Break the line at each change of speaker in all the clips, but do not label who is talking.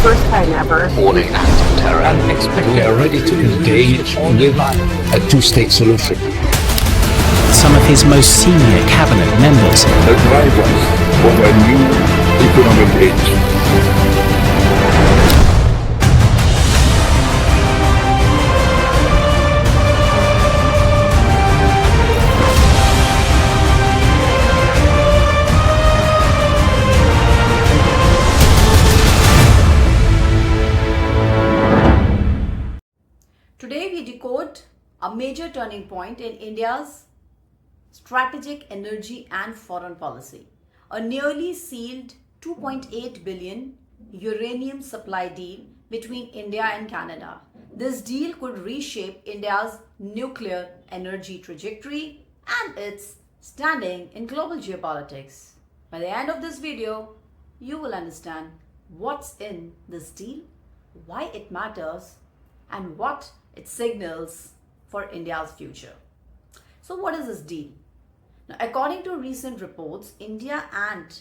first time ever.
Warning acts of terror.
We are ready to engage with a two-state solution.
Some of his most senior cabinet members
The drivers of a new economic age.
Today we decode a major turning point in India's strategic energy and foreign policy. A nearly sealed 2.8 billion uranium supply deal between India and Canada. This deal could reshape India's nuclear energy trajectory and its standing in global geopolitics. By the end of this video, you will understand what's in this deal, why it matters, and what it signals for India's future. So what is this deal? Now, according to recent reports, India and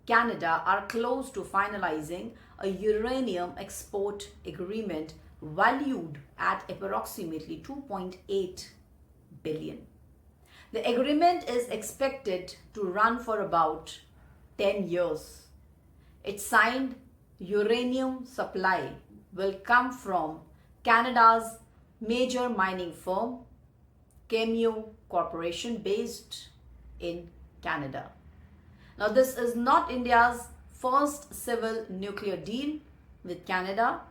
Canada are close to finalizing a uranium export agreement valued at approximately 2.8 billion. The agreement is expected to run for about 10 years. Its signed uranium supply will come from Canada's major mining firm, Uranium Corporation, based in Canada. Now, this is not India's first civil nuclear deal with Canada.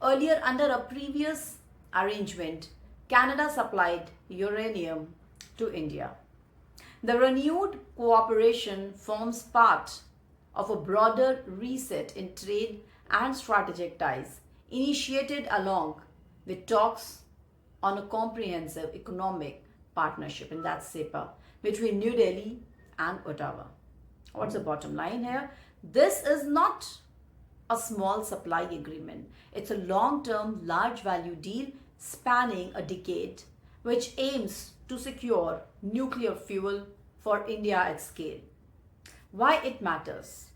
Earlier, under a previous arrangement, Canada supplied uranium to India. The renewed cooperation forms part of a broader reset in trade and strategic ties, initiated along with talks on a comprehensive economic partnership, and that's CEPA, between New Delhi and Ottawa. What's the bottom line here? This is not a small supply agreement. It's a long-term, large-value deal spanning a decade, which aims to secure nuclear fuel for India at scale. Why it matters?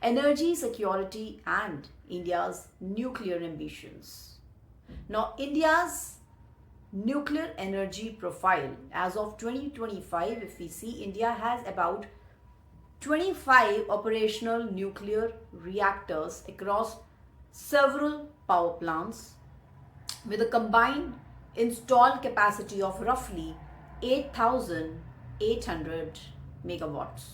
Energy security and India's nuclear ambitions. Now, India's nuclear energy profile as of 2025, if we see, India has about 25 operational nuclear reactors across several power plants with a combined installed capacity of roughly 8,800 megawatts.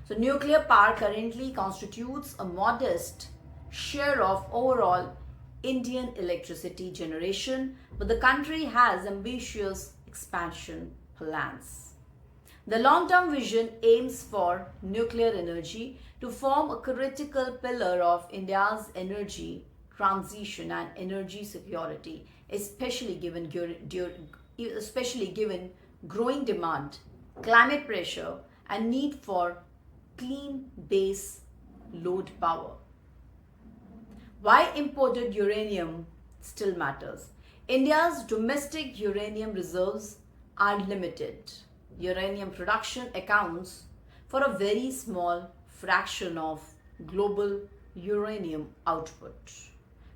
So, nuclear power currently constitutes a modest share of overall Indian electricity generation, but the country has ambitious expansion plans. The long-term vision aims for nuclear energy to form a critical pillar of India's energy transition and energy security, especially given growing demand, climate pressure, and need for clean base load power. Why imported uranium still matters? India's domestic uranium reserves are limited. Uranium production accounts for a very small fraction of global uranium output.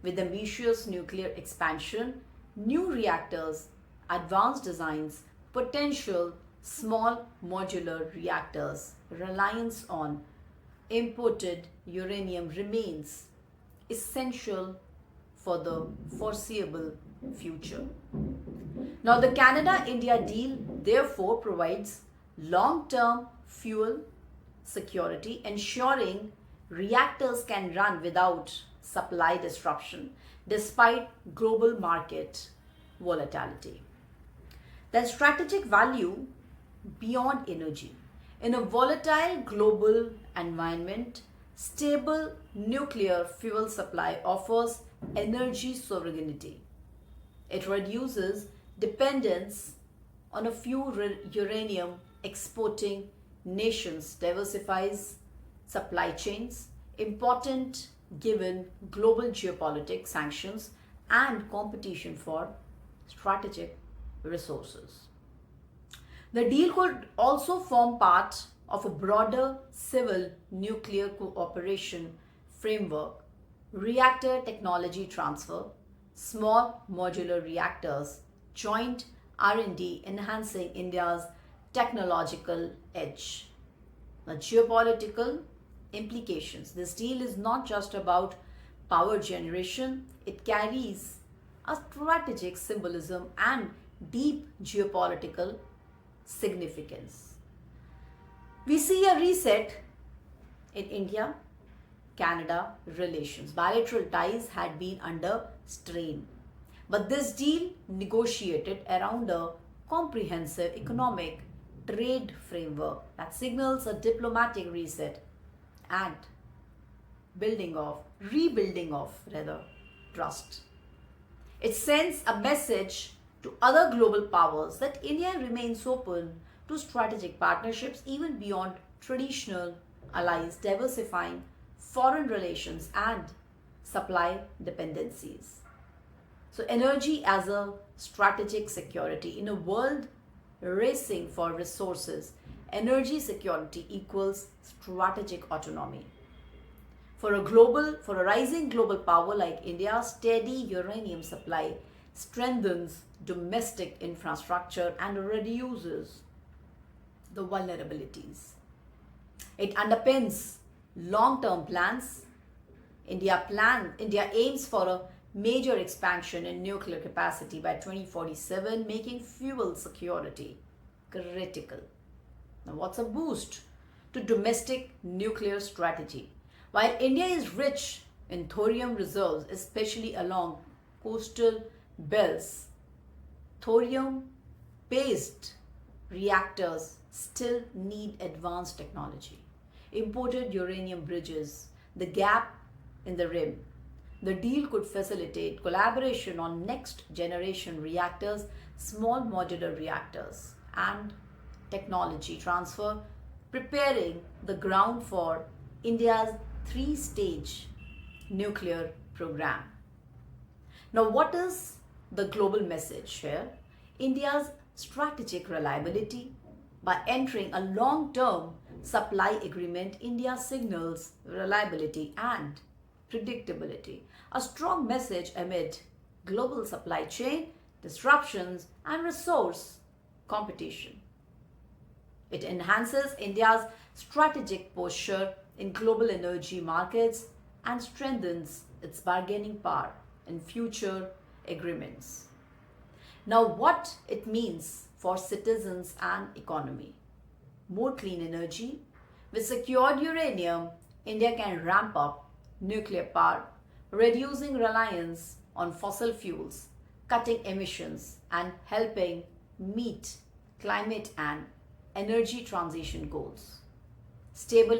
With ambitious nuclear expansion, new reactors, advanced designs, potential small modular reactors, reliance on imported uranium remains essential for the foreseeable future. Now, the Canada-India deal therefore provides long-term fuel security, ensuring reactors can run without supply disruption despite global market volatility. The strategic value beyond energy. In a volatile global environment, stable nuclear fuel supply offers energy sovereignty. It reduces dependence on a few uranium exporting nations, diversifies supply chains, important given global geopolitics, sanctions, and competition for strategic resources. The deal could also form part of a broader civil nuclear cooperation framework reactor technology transfer, small modular reactors, joint R&D enhancing India's technological edge. Now, geopolitical implications. This deal is not just about power generation, it carries a strategic symbolism and deep geopolitical significance. We see a reset in India Canada relations. Bilateral ties had been under strain. But this deal, negotiated around a comprehensive economic trade framework that signals a diplomatic reset and rebuilding of trust. It sends a message to other global powers that India remains open to strategic partnerships even beyond traditional allies, diversifying foreign relations and supply dependencies. So, energy as a strategic security. In a world racing for resources, energy security equals strategic autonomy. For a rising global power like India, steady uranium supply strengthens domestic infrastructure and reduces the vulnerabilities. It underpins long-term plans. India aims for a major expansion in nuclear capacity by 2047, making fuel security critical. Now, what's a boost to domestic nuclear strategy? While India is rich in thorium reserves, especially along coastal belts, thorium-based reactors still need advanced technology. Imported uranium bridges the gap in the rim. The deal could facilitate collaboration on next generation reactors, small modular reactors, and technology transfer, preparing the ground for India's three-stage nuclear program. Now, what is the global message here? India's strategic reliability. By entering a long-term supply agreement, India signals reliability and predictability, a strong message amid global supply chain disruptions and resource competition. It enhances India's strategic posture in global energy markets and strengthens its bargaining power in future agreements. Now, what it means for citizens and economy. More clean energy. With secured uranium, India can ramp up nuclear power, reducing reliance on fossil fuels, cutting emissions, and helping meet climate and energy transition goals. Stable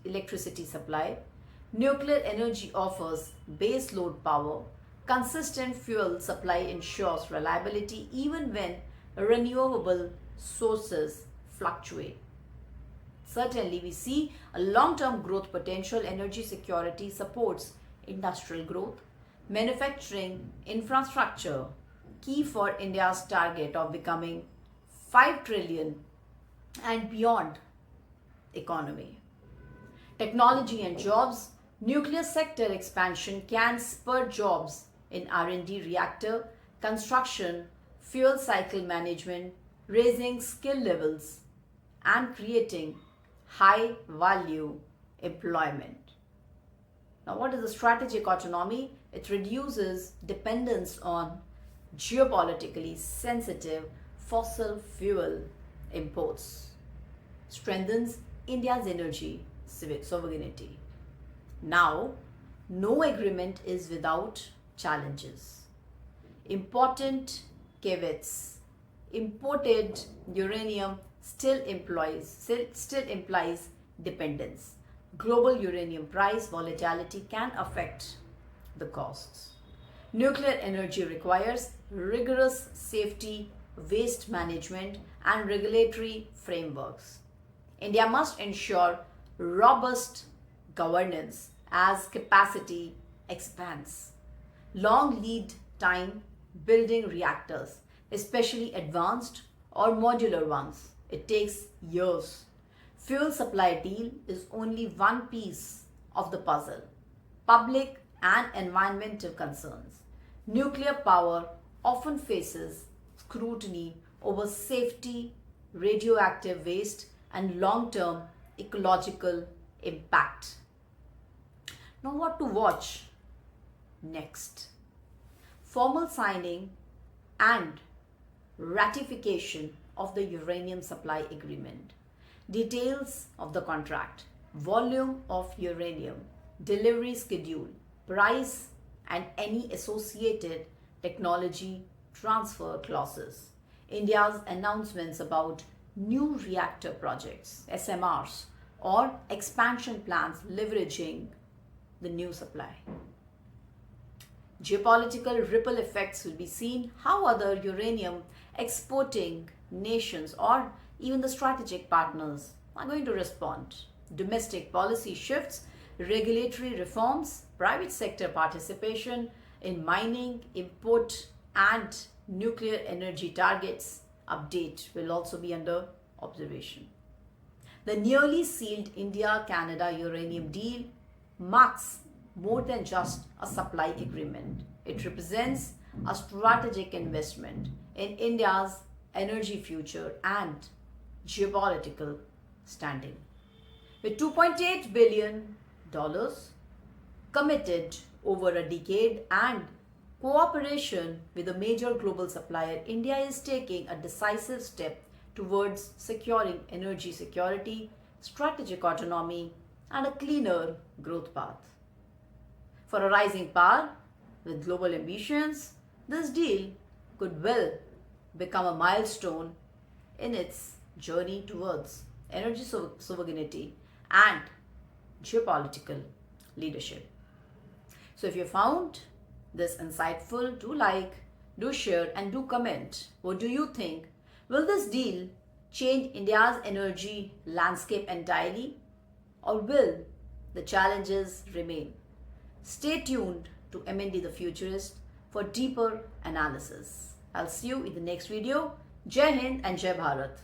electricity supply. Nuclear energy offers base load power. Consistent fuel supply ensures reliability even when renewable sources fluctuate. Certainly, we see a long-term growth potential. Energy security supports industrial growth, manufacturing infrastructure, key for India's target of becoming 5 trillion and beyond economy. Technology and jobs. Nuclear sector expansion can spur jobs in R&D, reactor construction, fuel cycle management, raising skill levels and creating high value employment. Now, what is the strategic autonomy? It reduces dependence on geopolitically sensitive fossil fuel imports, strengthens India's energy sovereignty. Now, no agreement is without challenges. Important caveats. Imported uranium still implies dependence. Global uranium price volatility can affect the costs. Nuclear energy requires rigorous safety, waste management, and regulatory frameworks. India must ensure robust governance as capacity expands. Long lead time building reactors, especially advanced or modular ones, it takes years. Fuel supply deal is only one piece of the puzzle. Public and environmental concerns. Nuclear power often faces scrutiny over safety, radioactive waste, and long-term ecological impact. Now, what to watch next? Formal signing and ratification of the uranium supply agreement. Details of the contract, volume of uranium, delivery schedule, price, and any associated technology transfer clauses. India's announcements about new reactor projects, SMRs, or expansion plans leveraging the new supply. Geopolitical ripple effects will be seen, how other uranium exporting nations or even the strategic partners are going to respond. Domestic policy shifts, regulatory reforms, private sector participation in mining, import, and nuclear energy targets update will also be under observation. The nearly sealed India-Canada uranium deal marks more than just a supply agreement. It represents a strategic investment in India's energy future and geopolitical standing. With $2.8 billion committed over a decade and cooperation with a major global supplier, India is taking a decisive step towards securing energy security, strategic autonomy, and a cleaner growth path. For a rising power with global ambitions, this deal could well become a milestone in its journey towards energy sovereignty and geopolitical leadership. So if you found this insightful, do like, do share, and do comment. What do you think? Will this deal change India's energy landscape entirely, or will the challenges remain? Stay tuned to MND The Futurist for deeper analysis. I'll see you in the next video. Jai Hind and Jai Bharat.